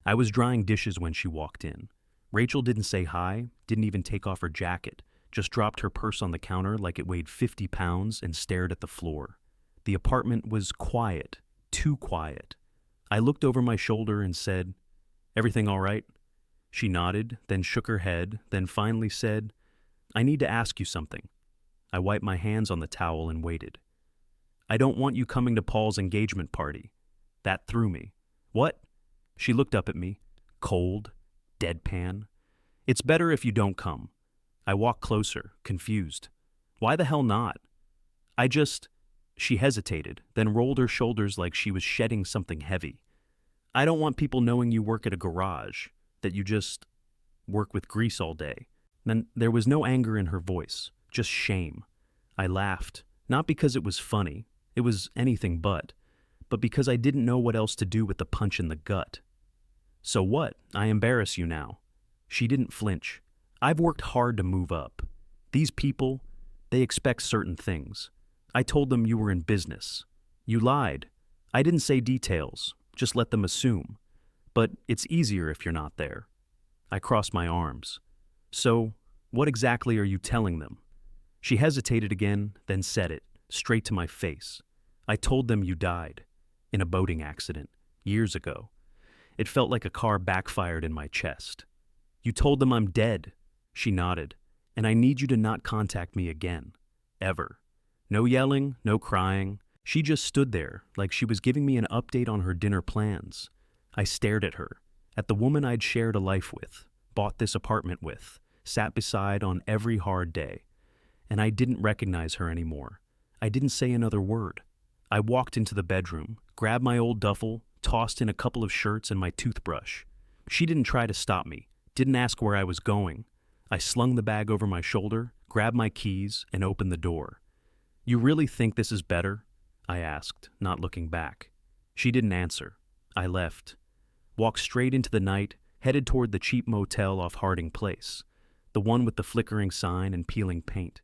I was drying dishes when she walked in. Rachel didn't say hi, didn't even take off her jacket, just dropped her purse on the counter like it weighed 50 pounds and stared at the floor. The apartment was quiet, too quiet. I looked over my shoulder and said, "Everything all right?" She nodded, then shook her head, then finally said, "I need to ask you something." I wiped my hands on the towel and waited. "I don't want you coming to Paul's engagement party." That threw me. "What?" She looked up at me, cold, deadpan. "It's better if you don't come." I walked closer, confused. "Why the hell not?" She hesitated, then rolled her shoulders like she was shedding something heavy. "I don't want people knowing you work at a garage, that you just work with grease all day." Then there was no anger in her voice, just shame. I laughed, not because it was funny, it was anything but because I didn't know what else to do with the punch in the gut. "So what? I embarrass you now." She didn't flinch. "I've worked hard to move up. These people, they expect certain things. I told them you were in business. You lied. I didn't say details, just let them assume. But it's easier if you're not there." I crossed my arms. "So, what exactly are you telling them?" She hesitated again, then said it, straight to my face. "I told them you died. In a boating accident. Years ago." It felt like a car backfired in my chest. "You told them I'm dead." She nodded. "And I need you to not contact me again. Ever." No yelling, no crying. She just stood there, like she was giving me an update on her dinner plans. I stared at her, at the woman I'd shared a life with, bought this apartment with, sat beside on every hard day. And I didn't recognize her anymore. I didn't say another word. I walked into the bedroom, grabbed my old duffel, tossed in a couple of shirts and my toothbrush. She didn't try to stop me, didn't ask where I was going. I slung the bag over my shoulder, grabbed my keys, and opened the door. "You really think this is better?" I asked, not looking back. She didn't answer. I left. Walked straight into the night, headed toward the cheap motel off Harding Place, the one with the flickering sign and peeling paint.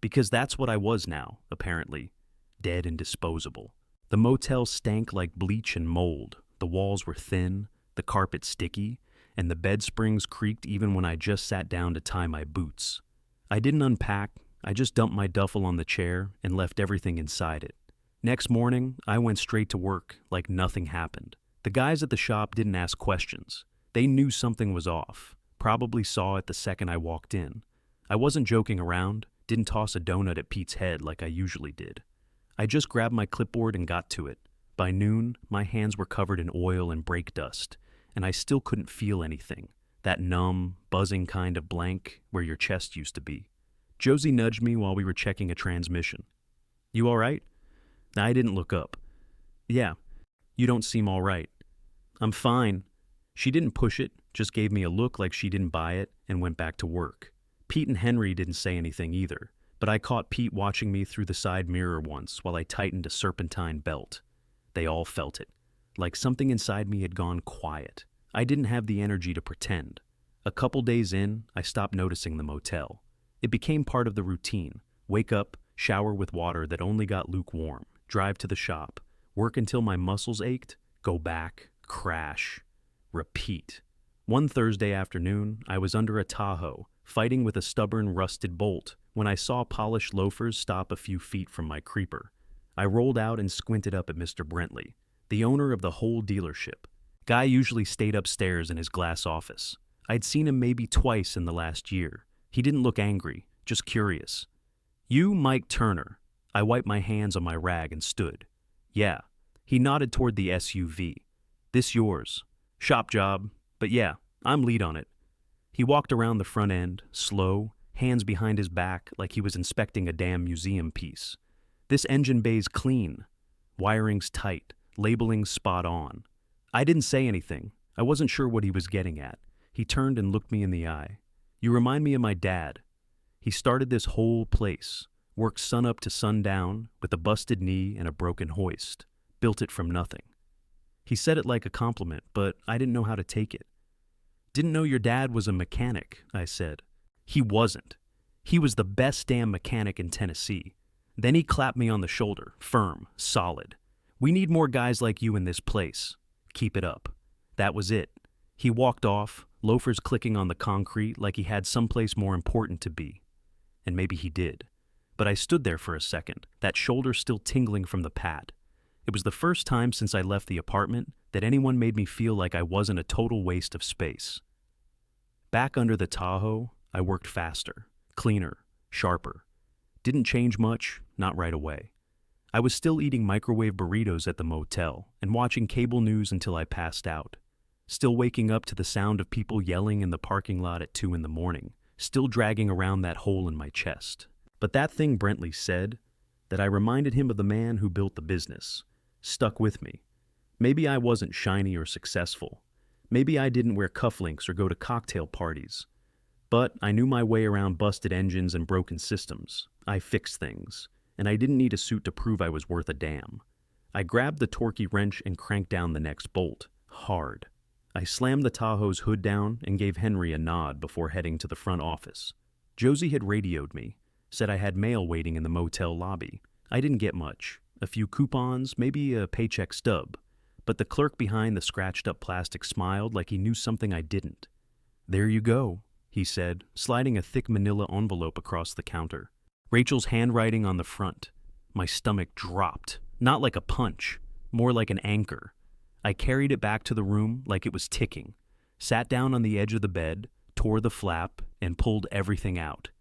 Because that's what I was now, apparently, dead and disposable. The motel stank like bleach and mold, the walls were thin, the carpet sticky, and the bed springs creaked even when I just sat down to tie my boots. I didn't unpack, I just dumped my duffel on the chair and left everything inside it. Next morning, I went straight to work like nothing happened. The guys at the shop didn't ask questions. They knew something was off, probably saw it the second I walked in. I wasn't joking around, didn't toss a donut at Pete's head like I usually did. I just grabbed my clipboard and got to it. By noon, my hands were covered in oil and brake dust, and I still couldn't feel anything, that numb, buzzing kind of blank where your chest used to be. Josie nudged me while we were checking a transmission. "You all right?" I didn't look up. "Yeah, you don't seem all right." "I'm fine." She didn't push it, just gave me a look like she didn't buy it and went back to work. Pete and Henry didn't say anything either, but I caught Pete watching me through the side mirror once while I tightened a serpentine belt. They all felt it, like something inside me had gone quiet. I didn't have the energy to pretend. A couple days in, I stopped noticing the motel. It became part of the routine. Wake up, shower with water that only got lukewarm, drive to the shop, work until my muscles ached, go back, crash, repeat. One Thursday afternoon, I was under a Tahoe, fighting with a stubborn rusted bolt, when I saw polished loafers stop a few feet from my creeper. I rolled out and squinted up at Mr. Brentley, the owner of the whole dealership. Guy usually stayed upstairs in his glass office. I'd seen him maybe twice in the last year. He didn't look angry, just curious. "You Mike Turner." I wiped my hands on my rag and stood. "Yeah." He nodded toward the SUV. "This yours. Shop job, but yeah, I'm lead on it." He walked around the front end, slow, hands behind his back like he was inspecting a damn museum piece. "This engine bay's clean. Wiring's tight, labeling's spot on." I didn't say anything. I wasn't sure what he was getting at. He turned and looked me in the eye. "You remind me of my dad. He started this whole place, worked sunup to sundown with a busted knee and a broken hoist, built it from nothing." He said it like a compliment, but I didn't know how to take it. "Didn't know your dad was a mechanic," I said. "He wasn't. He was the best damn mechanic in Tennessee." Then he clapped me on the shoulder, firm, solid. "We need more guys like you in this place. Keep it up." That was it. He walked off, loafers clicking on the concrete like he had someplace more important to be. And maybe he did. But I stood there for a second, that shoulder still tingling from the pat. It was the first time since I left the apartment that anyone made me feel like I wasn't a total waste of space. Back under the Tahoe, I worked faster, cleaner, sharper. Didn't change much, not right away. I was still eating microwave burritos at the motel and watching cable news until I passed out. Still waking up to the sound of people yelling in the parking lot at 2 a.m, still dragging around that hole in my chest. But that thing Brentley said, that I reminded him of the man who built the business, stuck with me. Maybe I wasn't shiny or successful. Maybe I didn't wear cufflinks or go to cocktail parties. But I knew my way around busted engines and broken systems. I fixed things, and I didn't need a suit to prove I was worth a damn. I grabbed the torquey wrench and cranked down the next bolt, hard. I slammed the Tahoe's hood down and gave Henry a nod before heading to the front office. Josie had radioed me, said I had mail waiting in the motel lobby. I didn't get much. A few coupons, maybe a paycheck stub. But the clerk behind the scratched-up plastic smiled like he knew something I didn't. "There you go," he said, sliding a thick manila envelope across the counter. Rachel's handwriting on the front. My stomach dropped, not like a punch, more like an anchor. I carried it back to the room like it was ticking, sat down on the edge of the bed, tore the flap, and pulled everything out.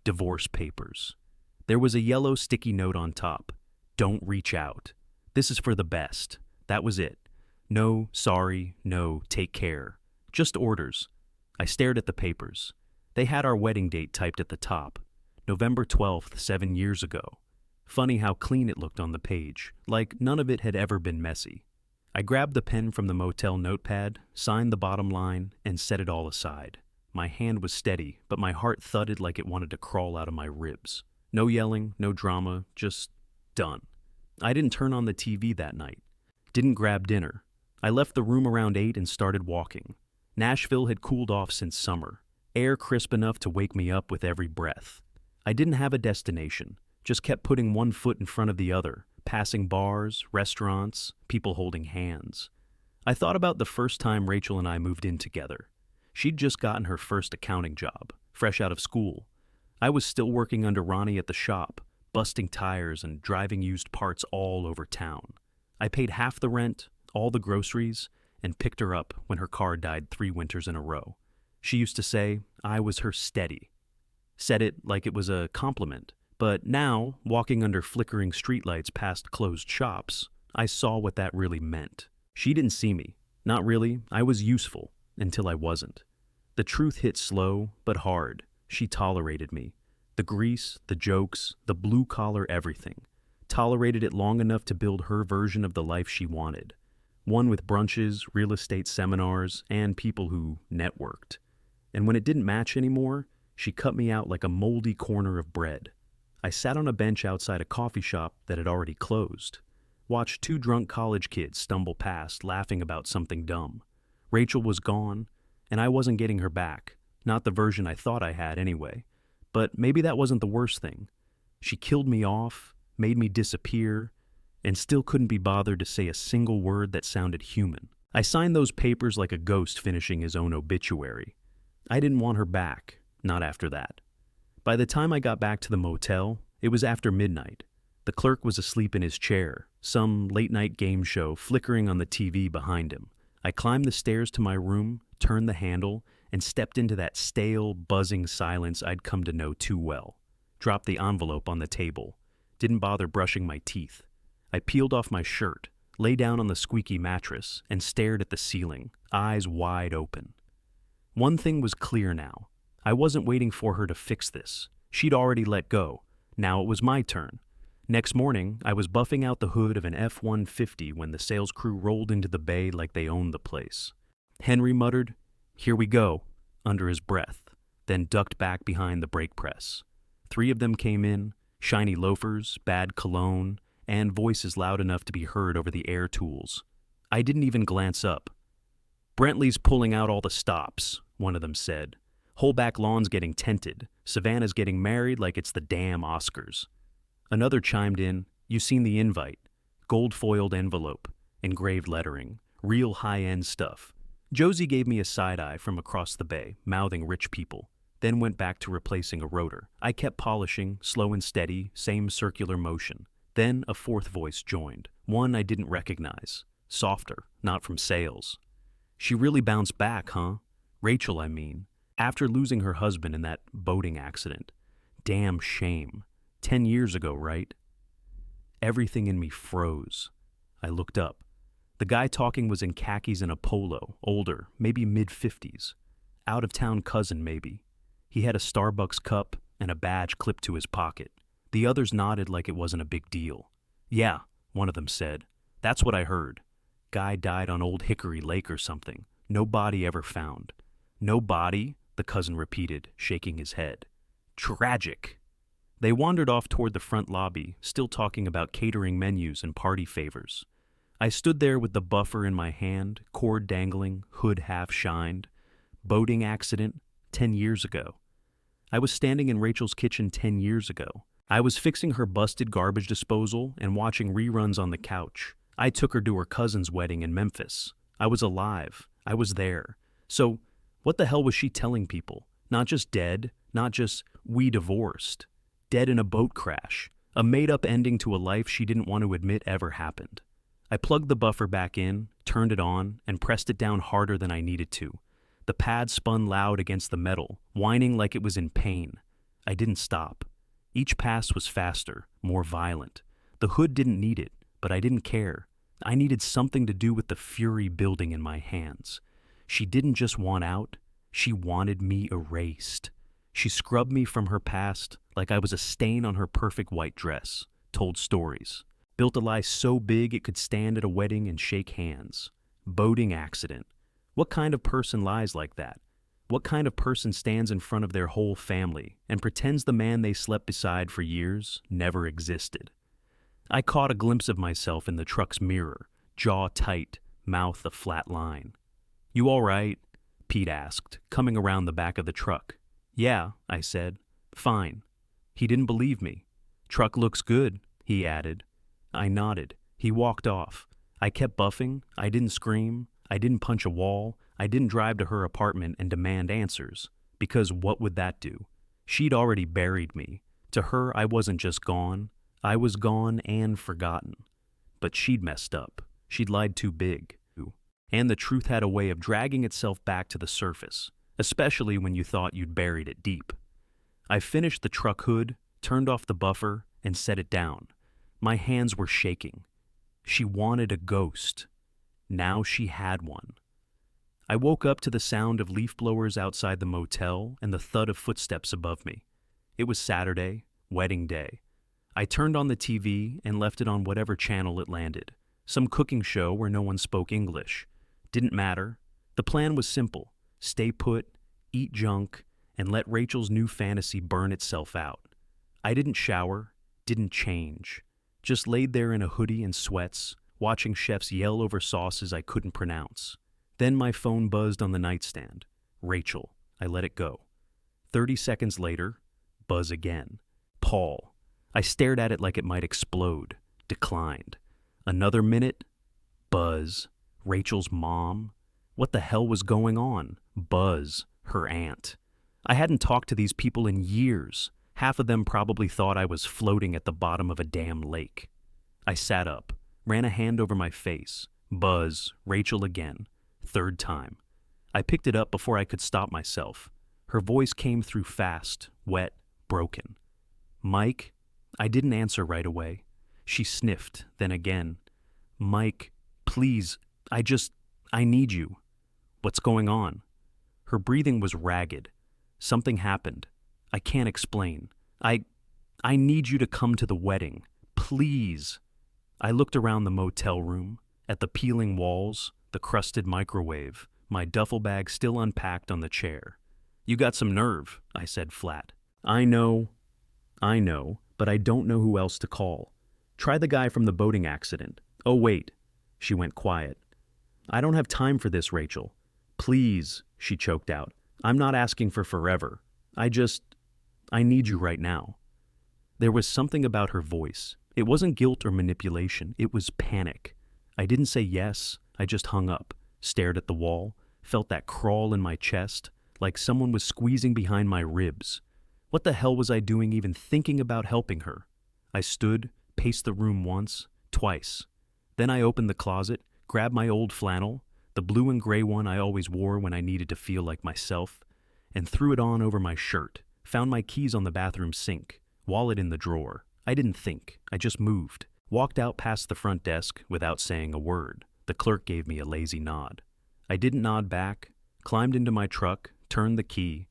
Divorce papers. There was a yellow sticky note on top. "Don't reach out. This is for the best." That was it. No, sorry, no, take care. Just orders. I stared at the papers. They had our wedding date typed at the top. November 12th, 7 years ago. Funny how clean it looked on the page, like none of it had ever been messy. I grabbed the pen from the motel notepad, signed the bottom line, and set it all aside. My hand was steady, but my heart thudded like it wanted to crawl out of my ribs. No yelling, no drama, just done. I didn't turn on the TV that night. Didn't grab dinner. I left the room around 8 and started walking. Nashville had cooled off since summer, air crisp enough to wake me up with every breath. I didn't have a destination, just kept putting one foot in front of the other, passing bars, restaurants, people holding hands. I thought about the first time Rachel and I moved in together. She'd just gotten her first accounting job, fresh out of school. I was still working under Ronnie at the shop, busting tires and driving used parts all over town. I paid half the rent, all the groceries, and picked her up when her car died 3 winters in a row. She used to say I was her steady. Said it like it was a compliment. But now, walking under flickering streetlights past closed shops, I saw what that really meant. She didn't see me. Not really. I was useful, until I wasn't. The truth hit slow, but hard. She tolerated me. The grease, the jokes, the blue-collar everything. Tolerated it long enough to build her version of the life she wanted. One with brunches, real estate seminars, and people who networked. And when it didn't match anymore, she cut me out like a moldy corner of bread. I sat on a bench outside a coffee shop that had already closed. Watched 2 drunk college kids stumble past, laughing about something dumb. Rachel was gone, and I wasn't getting her back. Not the version I thought I had anyway. But maybe that wasn't the worst thing. She killed me off, made me disappear, and still couldn't be bothered to say a single word that sounded human. I signed those papers like a ghost finishing his own obituary. I didn't want her back, not after that. By the time I got back to the motel, it was after midnight. The clerk was asleep in his chair, some late-night game show flickering on the TV behind him. I climbed the stairs to my room, turned the handle, and stepped into that stale, buzzing silence I'd come to know too well. Dropped the envelope on the table. Didn't bother brushing my teeth. I peeled off my shirt, lay down on the squeaky mattress, and stared at the ceiling, eyes wide open. One thing was clear now. I wasn't waiting for her to fix this. She'd already let go. Now it was my turn. Next morning, I was buffing out the hood of an F-150 when the sales crew rolled into the bay like they owned the place. Henry muttered, "Here we go," under his breath, then ducked back behind the brake press. 3 of them came in, shiny loafers, bad cologne, and voices loud enough to be heard over the air tools. I didn't even glance up. "Brentley's pulling out all the stops," one of them said. "Holback Lawn's getting tented. Savannah's getting married like it's the damn Oscars." Another chimed in, "You seen the invite. Gold-foiled envelope, engraved lettering, real high-end stuff. Josie gave me a side-eye from across the bay, mouthing rich people, then went back to replacing a rotor. I kept polishing, slow and steady, same circular motion. Then a fourth voice joined, one I didn't recognize, softer, not from sales. She really bounced back, huh? Rachel, I mean. After losing her husband in that boating accident. Damn shame. 10 years ago, right? Everything in me froze. I looked up. The guy talking was in khakis and a polo, older, maybe mid-50s. Out-of-town cousin, maybe. He had a Starbucks cup and a badge clipped to his pocket. The others nodded like it wasn't a big deal. Yeah, one of them said. That's what I heard. Guy died on Old Hickory Lake or something. No body ever found. No body? The cousin repeated, shaking his head. Tragic. They wandered off toward the front lobby, still talking about catering menus and party favors. I stood there with the buffer in my hand, cord dangling, hood half shined. Boating accident, 10 years ago. I was standing in Rachel's kitchen 10 years ago. I was fixing her busted garbage disposal and watching reruns on the couch. I took her to her cousin's wedding in Memphis. I was alive. I was there. So, what the hell was she telling people? Not just dead, not just we divorced. Dead in a boat crash. A made-up ending to a life she didn't want to admit ever happened. I plugged the buffer back in, turned it on, and pressed it down harder than I needed to. The pad spun loud against the metal, whining like it was in pain. I didn't stop. Each pass was faster, more violent. The hood didn't need it, but I didn't care. I needed something to do with the fury building in my hands. She didn't just want out, she wanted me erased. She scrubbed me from her past like I was a stain on her perfect white dress, told stories, built a lie so big it could stand at a wedding and shake hands. Boating accident. What kind of person lies like that? What kind of person stands in front of their whole family and pretends the man they slept beside for years never existed? I caught a glimpse of myself in the truck's mirror, jaw tight, mouth a flat line. You all right? Pete asked, coming around the back of the truck. Yeah, I said. Fine. He didn't believe me. Truck looks good, he added. I nodded. He walked off. I kept buffing. I didn't scream. I didn't punch a wall. I didn't drive to her apartment and demand answers, because what would that do? She'd already buried me. To her, I wasn't just gone. I was gone and forgotten. But she'd messed up. She'd lied too big. And the truth had a way of dragging itself back to the surface, especially when you thought you'd buried it deep. I finished the truck hood, turned off the buffer, and set it down. My hands were shaking. She wanted a ghost. Now she had one. I woke up to the sound of leaf blowers outside the motel and the thud of footsteps above me. It was Saturday, wedding day. I turned on the TV and left it on whatever channel it landed. Some cooking show where no one spoke English. Didn't matter. The plan was simple. Stay put, eat junk, and let Rachel's new fantasy burn itself out. I didn't shower, didn't change. Just laid there in a hoodie and sweats, watching chefs yell over sauces I couldn't pronounce. Then my phone buzzed on the nightstand. Rachel. I let it go. 30 seconds later, buzz again. Paul. I stared at it like it might explode. Declined. Another minute. Buzz. Rachel's mom. What the hell was going on? Buzz. Her aunt. I hadn't talked to these people in years. Half of them probably thought I was floating at the bottom of a damn lake. I sat up, ran a hand over my face. Buzz. Rachel again. Third time. I picked it up before I could stop myself. Her voice came through fast, wet, broken. Mike? I didn't answer right away. She sniffed, then again. Mike, please, I need you. What's going on? Her breathing was ragged. Something happened. I can't explain. I need you to come to the wedding. Please. I looked around the motel room, at the peeling walls, the crusted microwave, my duffel bag still unpacked on the chair. You got some nerve, I said flat. I know, but I don't know who else to call. Try the guy from the boating accident. Oh, wait. She went quiet. I don't have time for this, Rachel. Please, she choked out. I'm not asking for forever. I need you right now. There was something about her voice. It wasn't guilt or manipulation. It was panic. I didn't say yes. I just hung up, stared at the wall, felt that crawl in my chest, like someone was squeezing behind my ribs. What the hell was I doing even thinking about helping her? I stood, paced the room once, twice. Then I opened the closet, grabbed my old flannel, the blue and gray one I always wore when I needed to feel like myself, and threw it on over my shirt, found my keys on the bathroom sink, wallet in the drawer. I didn't think, I just moved. Walked out past the front desk without saying a word. The clerk gave me a lazy nod. I didn't nod back, climbed into my truck, turned the key,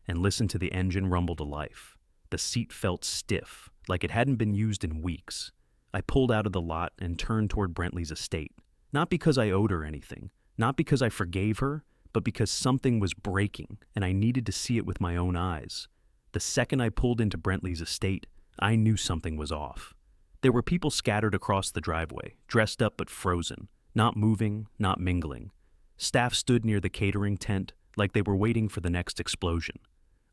and listened to the engine rumble to life. The seat felt stiff, like it hadn't been used in weeks. I pulled out of the lot and turned toward Brentley's estate. Not because I owed her anything, not because I forgave her, but because something was breaking and I needed to see it with my own eyes. The second I pulled into Brentley's estate, I knew something was off. There were people scattered across the driveway, dressed up but frozen, not moving, not mingling. Staff stood near the catering tent like they were waiting for the next explosion.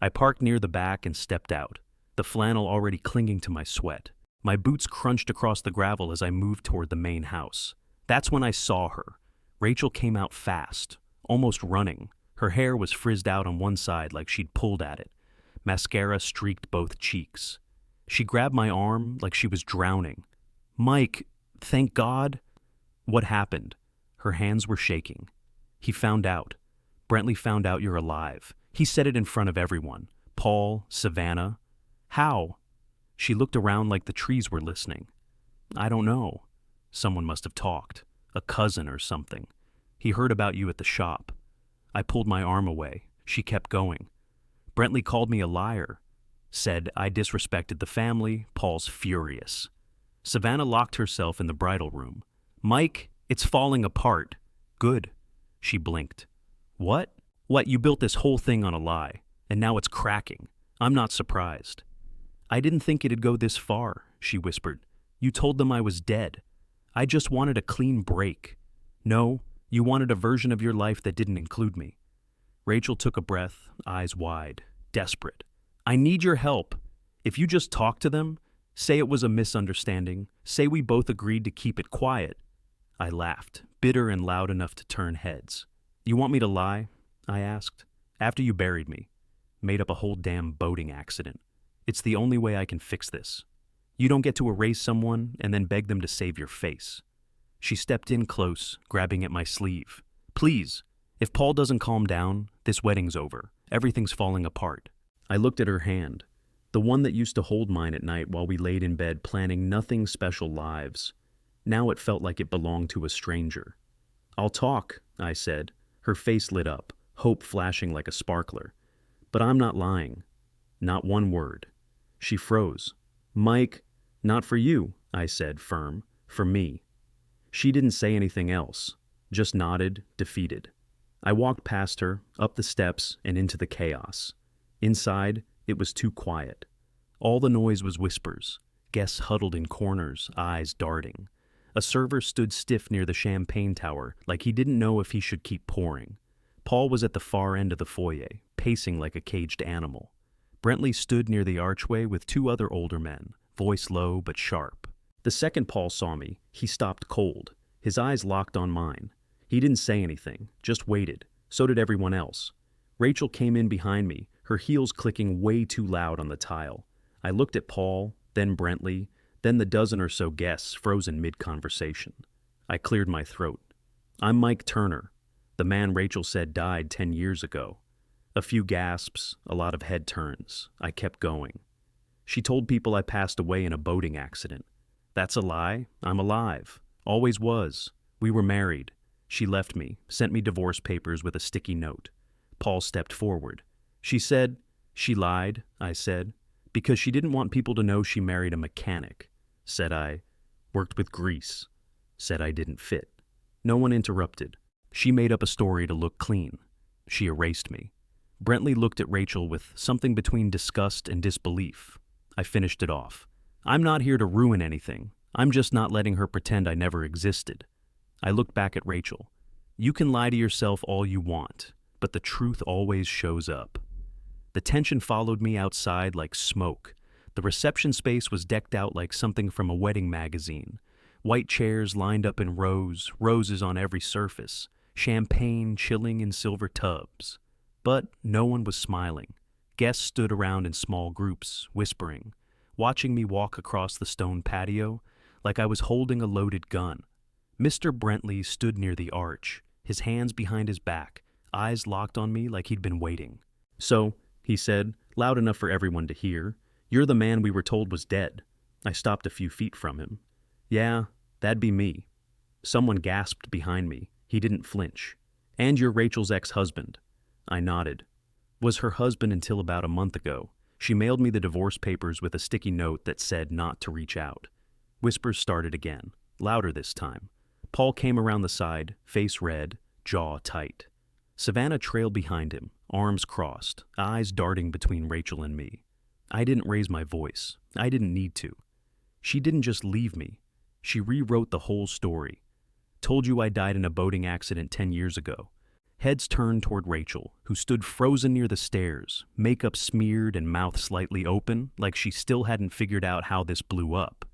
I parked near the back and stepped out, the flannel already clinging to my sweat. My boots crunched across the gravel as I moved toward the main house. That's when I saw her. Rachel came out fast, almost running. Her hair was frizzed out on one side like she'd pulled at it. Mascara streaked both cheeks. She grabbed my arm like she was drowning. "Mike, thank God." What happened? Her hands were shaking. "He found out. Brentley found out you're alive. He said it in front of everyone. Paul, Savannah." "How?" She looked around like the trees were listening. "I don't know. Someone must have talked. A cousin or something. He heard about you at the shop." I pulled my arm away. She kept going. "Brentley called me a liar. Said I disrespected the family. Paul's furious." Savannah locked herself in the bridal room. "Mike, it's falling apart." "Good." She blinked. "What?" "What, you built this whole thing on a lie, and now it's cracking. I'm not surprised." "I didn't think it'd go this far," she whispered. "You told them I was dead. I just wanted a clean break." "No, you wanted a version of your life that didn't include me." Rachel took a breath, eyes wide, desperate. "I need your help. If you just talk to them, say it was a misunderstanding, say we both agreed to keep it quiet." I laughed, bitter and loud enough to turn heads. "You want me to lie?" I asked. "After you buried me, made up a whole damn boating accident. It's the only way I can fix this. You don't get to erase someone and then beg them to save your face." She stepped in close, grabbing at my sleeve. "Please, if Paul doesn't calm down, this wedding's over. Everything's falling apart." I looked at her hand, the one that used to hold mine at night while we laid in bed planning nothing special lives. Now it felt like it belonged to a stranger. "I'll talk," I said. Her face lit up, hope flashing like a sparkler. "But I'm not lying. Not one word." She froze. "Mike, not for you," I said, firm. "For me." She didn't say anything else, just nodded, defeated. I walked past her, up the steps, and into the chaos. Inside, it was too quiet. All the noise was whispers, guests huddled in corners, eyes darting. A server stood stiff near the champagne tower, like he didn't know if he should keep pouring. Paul was at the far end of the foyer, pacing like a caged animal. Brentley stood near the archway with two other older men, voice low but sharp. The second Paul saw me, he stopped cold. His eyes locked on mine. He didn't say anything, just waited. So did everyone else. Rachel came in behind me, her heels clicking way too loud on the tile. I looked at Paul, then Brentley, then the dozen or so guests frozen mid-conversation. I cleared my throat. "I'm Mike Turner, the man Rachel said died 10 years ago." A few gasps, a lot of head turns. I kept going. "She told people I passed away in a boating accident." "That's a lie. I'm alive. Always was. We were married. She left me, sent me divorce papers with a sticky note." Paul stepped forward. "She said," "She lied," I said, "because she didn't want people to know she married a mechanic." Said I, "Worked with grease." Said I didn't fit. No one interrupted. She made up a story to look clean. She erased me. Brentley looked at Rachel with something between disgust and disbelief. I finished it off. "I'm not here to ruin anything. I'm just not letting her pretend I never existed." I looked back at Rachel. "You can lie to yourself all you want, but the truth always shows up." The tension followed me outside like smoke. The reception space was decked out like something from a wedding magazine. White chairs lined up in rows, roses on every surface. champagne chilling in silver tubs. But no one was smiling. Guests stood around in small groups, whispering, watching me walk across the stone patio like I was holding a loaded gun. Mr. Brentley stood near the arch, his hands behind his back, eyes locked on me like he'd been waiting. "So," he said, loud enough for everyone to hear, "you're the man we were told was dead." I stopped a few feet from him. "Yeah, that'd be me." Someone gasped behind me. He didn't flinch. "And you're Rachel's ex-husband." I nodded. "Was her husband until about a month ago. She mailed me the divorce papers with a sticky note that said not to reach out." Whispers started again, louder this time. Paul came around the side, face red, jaw tight. Savannah trailed behind him, arms crossed, eyes darting between Rachel and me. I didn't raise my voice. I didn't need to. She didn't just leave me. She rewrote the whole story. "Told you I died in a boating accident 10 years ago." Heads turned toward Rachel, who stood frozen near the stairs, makeup smeared and mouth slightly open, like she still hadn't figured out how this blew up.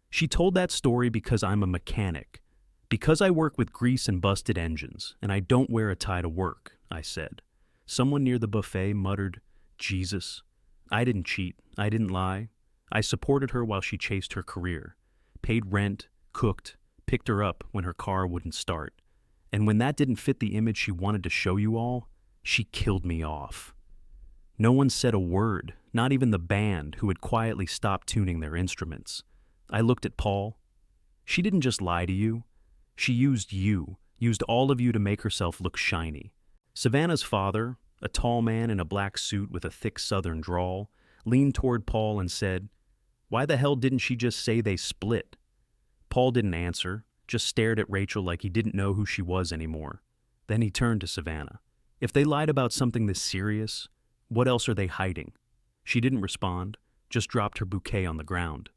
"She told that story because I'm a mechanic. Because I work with grease and busted engines, and I don't wear a tie to work," I said. Someone near the buffet muttered, "Jesus." I didn't cheat. I didn't lie. I supported her while she chased her career. Paid rent, cooked, picked her up when her car wouldn't start. And when that didn't fit the image she wanted to show you all, she killed me off. No one said a word, not even the band, who had quietly stopped tuning their instruments. I looked at Paul. "She didn't just lie to you. She used all of you to make herself look shiny." Savannah's father, a tall man in a black suit with a thick southern drawl, leaned toward Paul and said, "Why the hell didn't she just say they split?" Paul didn't answer, just stared at Rachel like he didn't know who she was anymore. Then he turned to Savannah. "If they lied about something this serious, what else are they hiding?" She didn't respond, just dropped her bouquet on the ground.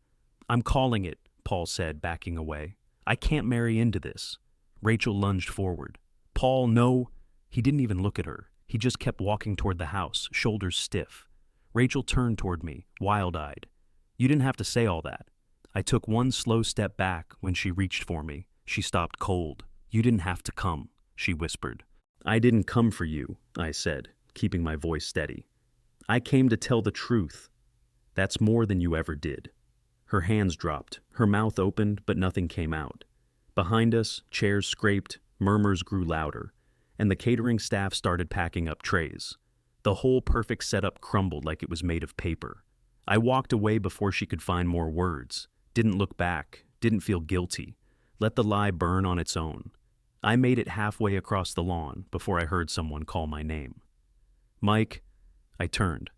"I'm calling it," Paul said, backing away. "I can't marry into this." Rachel lunged forward. "Paul, no." He didn't even look at her. He just kept walking toward the house, shoulders stiff. Rachel turned toward me, wild-eyed. "You didn't have to say all that." I took one slow step back when she reached for me. She stopped cold. "You didn't have to come," she whispered. "I didn't come for you," I said, keeping my voice steady. "I came to tell the truth. That's more than you ever did." Her hands dropped, her mouth opened, but nothing came out. Behind us, chairs scraped, murmurs grew louder, and the catering staff started packing up trays. The whole perfect setup crumbled like it was made of paper. I walked away before she could find more words, didn't look back, didn't feel guilty, let the lie burn on its own. I made it halfway across the lawn before I heard someone call my name. "Mike." I turned.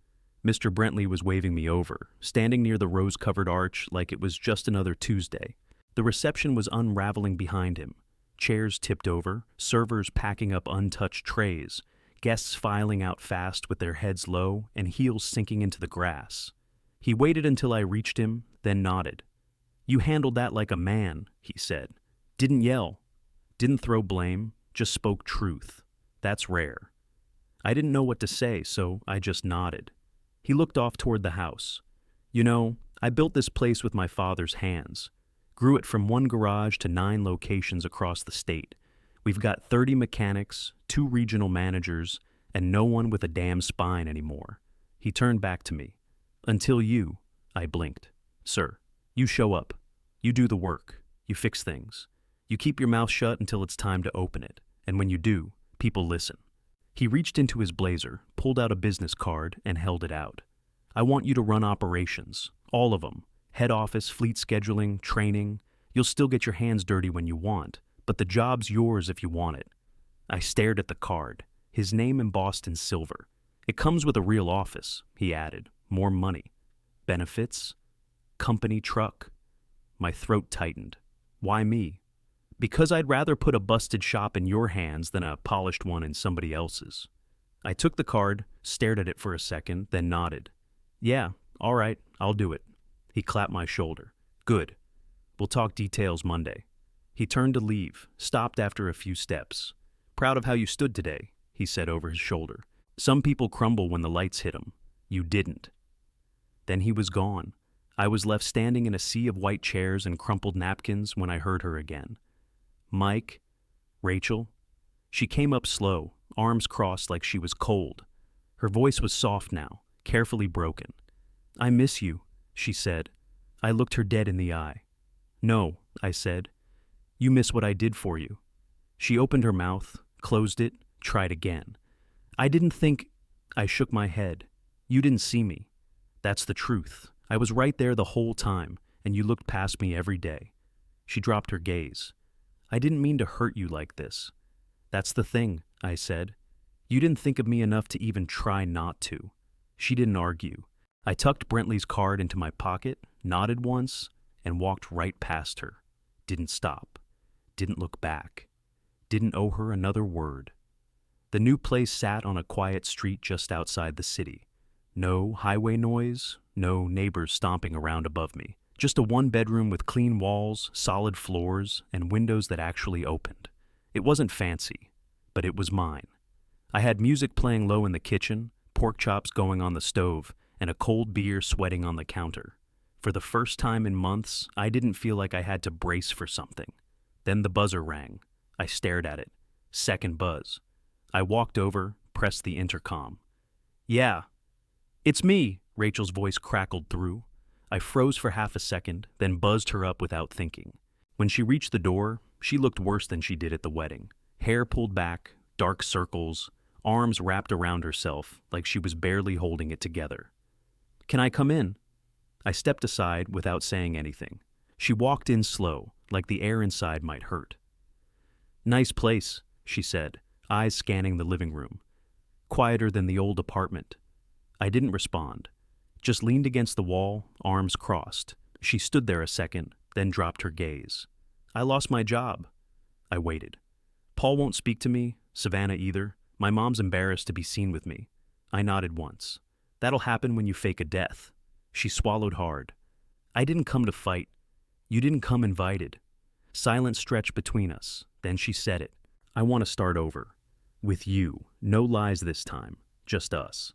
Mr. Brentley was waving me over, standing near the rose-covered arch like it was just another Tuesday. The reception was unraveling behind him. Chairs tipped over, servers packing up untouched trays, guests filing out fast with their heads low and heels sinking into the grass. He waited until I reached him, then nodded. "You handled that like a man," he said. "Didn't yell. Didn't throw blame, just spoke truth. That's rare." I didn't know what to say, so I just nodded. He looked off toward the house. "You know, I built this place with my father's hands. Grew it from one garage to 9 locations across the state. We've got 30 mechanics, 2 regional managers, and no one with a damn spine anymore." He turned back to me. "Until you," I blinked. "Sir, you show up. You do the work. You fix things. You keep your mouth shut until it's time to open it. And when you do, people listen." He reached into his blazer, pulled out a business card, and held it out. "I want you to run operations. All of them. Head office, fleet scheduling, training. You'll still get your hands dirty when you want, but the job's yours if you want it." I stared at the card, his name embossed in silver. "It comes with a real office," he added. "More money. Benefits. Company truck." My throat tightened. "Why me?" "Because I'd rather put a busted shop in your hands than a polished one in somebody else's." I took the card, stared at it for a second, then nodded. "Yeah, all right, I'll do it." He clapped my shoulder. "Good. We'll talk details Monday." He turned to leave, stopped after a few steps. "Proud of how you stood today," he said over his shoulder. "Some people crumble when the lights hit them. You didn't." Then he was gone. I was left standing in a sea of white chairs and crumpled napkins when I heard her again. "Mike, Rachel, She came up slow, arms crossed like she was cold. Her voice was soft now, carefully broken. "I miss you," she said. I looked her dead in the eye. "No," I said. "You miss what I did for you." She opened her mouth, closed it, tried again. "I didn't think—" I shook my head. "You didn't see me. That's the truth. I was right there the whole time, and you looked past me every day." She dropped her gaze. "I didn't mean to hurt you like this." "That's the thing," I said. "You didn't think of me enough to even try not to." She didn't argue. I tucked Brentley's card into my pocket, nodded once, and walked right past her. Didn't stop. Didn't look back. Didn't owe her another word. The new place sat on a quiet street just outside the city. No highway noise, no neighbors stomping around above me. Just a one-bedroom with clean walls, solid floors, and windows that actually opened. It wasn't fancy, but it was mine. I had music playing low in the kitchen, pork chops going on the stove, and a cold beer sweating on the counter. For the first time in months, I didn't feel like I had to brace for something. Then the buzzer rang. I stared at it. Second buzz. I walked over, pressed the intercom. "Yeah." "It's me," Rachel's voice crackled through. I froze for half a second, then buzzed her up without thinking. When she reached the door, she looked worse than she did at the wedding. Hair pulled back, dark circles, arms wrapped around herself like she was barely holding it together. "Can I come in?" I stepped aside without saying anything. She walked in slow, like the air inside might hurt. "Nice place," she said, eyes scanning the living room. "Quieter than the old apartment." I didn't respond, just leaned against the wall, arms crossed. She stood there a second, then dropped her gaze. "I lost my job." I waited. "Paul won't speak to me, Savannah either. My mom's embarrassed to be seen with me." I nodded once. "That'll happen when you fake a death." She swallowed hard. "I didn't come to fight. You didn't come invited." Silence stretched between us. Then she said it. "I want to start over. With you. No lies this time. Just us."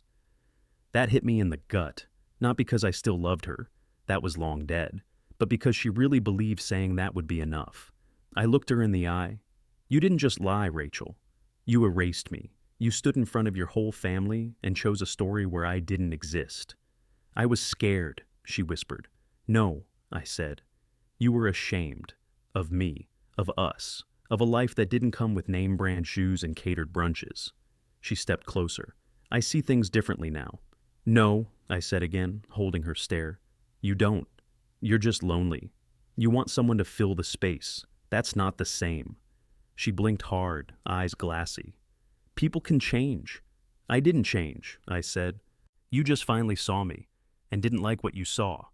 That hit me in the gut, not because I still loved her. That was long dead. But because she really believed saying that would be enough. I looked her in the eye. "You didn't just lie, Rachel. You erased me. You stood in front of your whole family and chose a story where I didn't exist." "I was scared," she whispered. "No," I said. "You were ashamed. Of me. Of us. Of a life that didn't come with name-brand shoes and catered brunches." She stepped closer. "I see things differently now." "No," I said again, holding her stare. "You don't. You're just lonely. You want someone to fill the space. That's not the same." She blinked hard, eyes glassy. "People can change." "I didn't change," I said. "You just finally saw me, and didn't like what you saw."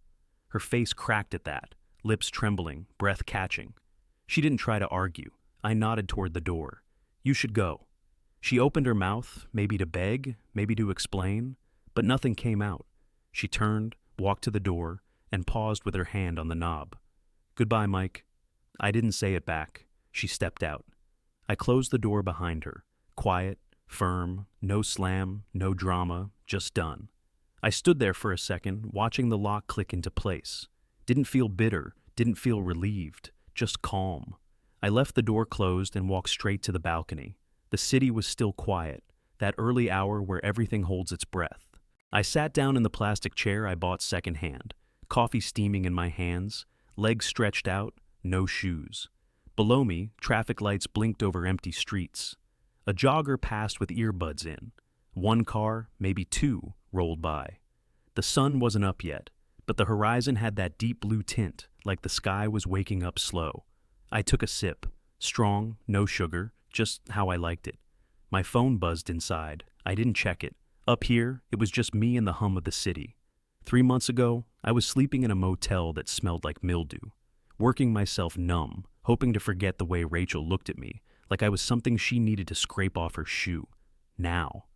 Her face cracked at that, lips trembling, breath catching. She didn't try to argue. I nodded toward the door. "You should go." She opened her mouth, maybe to beg, maybe to explain, but nothing came out. She turned, walked to the door, and paused with her hand on the knob. "Goodbye, Mike." I didn't say it back. She stepped out. I closed the door behind her. Quiet, firm, no slam, no drama, just done. I stood there for a second, watching the lock click into place. Didn't feel bitter, didn't feel relieved, just calm. I left the door closed and walked straight to the balcony. The city was still quiet, that early hour where everything holds its breath. I sat down in the plastic chair I bought secondhand, coffee steaming in my hands, legs stretched out, no shoes. Below me, traffic lights blinked over empty streets. A jogger passed with earbuds in. One car, maybe two, rolled by. The sun wasn't up yet, but the horizon had that deep blue tint, like the sky was waking up slow. I took a sip. Strong, no sugar, just how I liked it. My phone buzzed inside. I didn't check it. Up here, it was just me and the hum of the city. 3 months ago, I was sleeping in a motel that smelled like mildew, working myself numb, hoping to forget the way Rachel looked at me, like I was something she needed to scrape off her shoe. Now,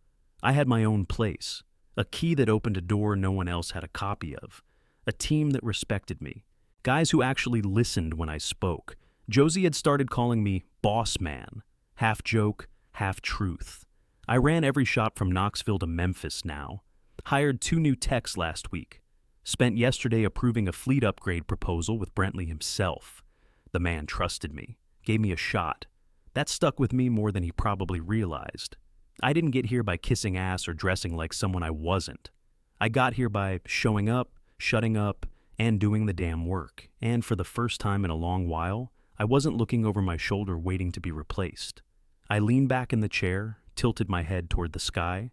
I had my own place, a key that opened a door no one else had a copy of, a team that respected me, guys who actually listened when I spoke. Josie had started calling me boss man, half joke, half truth. I ran every shop from Knoxville to Memphis now. Hired 2 new techs last week. Spent yesterday approving a fleet upgrade proposal with Brentley himself. The man trusted me, gave me a shot. That stuck with me more than he probably realized. I didn't get here by kissing ass or dressing like someone I wasn't. I got here by showing up, shutting up, and doing the damn work. And for the first time in a long while, I wasn't looking over my shoulder waiting to be replaced. I leaned back in the chair, tilted my head toward the sky.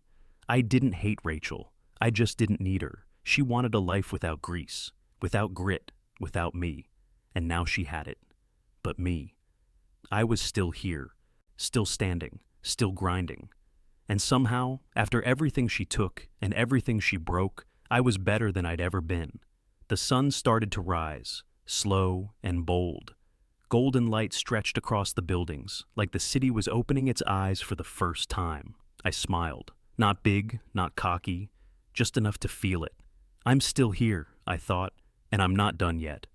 I didn't hate Rachel. I just didn't need her. She wanted a life without grease, without grit, without me. And now she had it. But me. I was still here, still standing, still grinding. And somehow, after everything she took and everything she broke, I was better than I'd ever been. The sun started to rise, slow and bold. Golden light stretched across the buildings, like the city was opening its eyes for the first time. I smiled. Not big, not cocky, just enough to feel it. I'm still here, I thought, and I'm not done yet.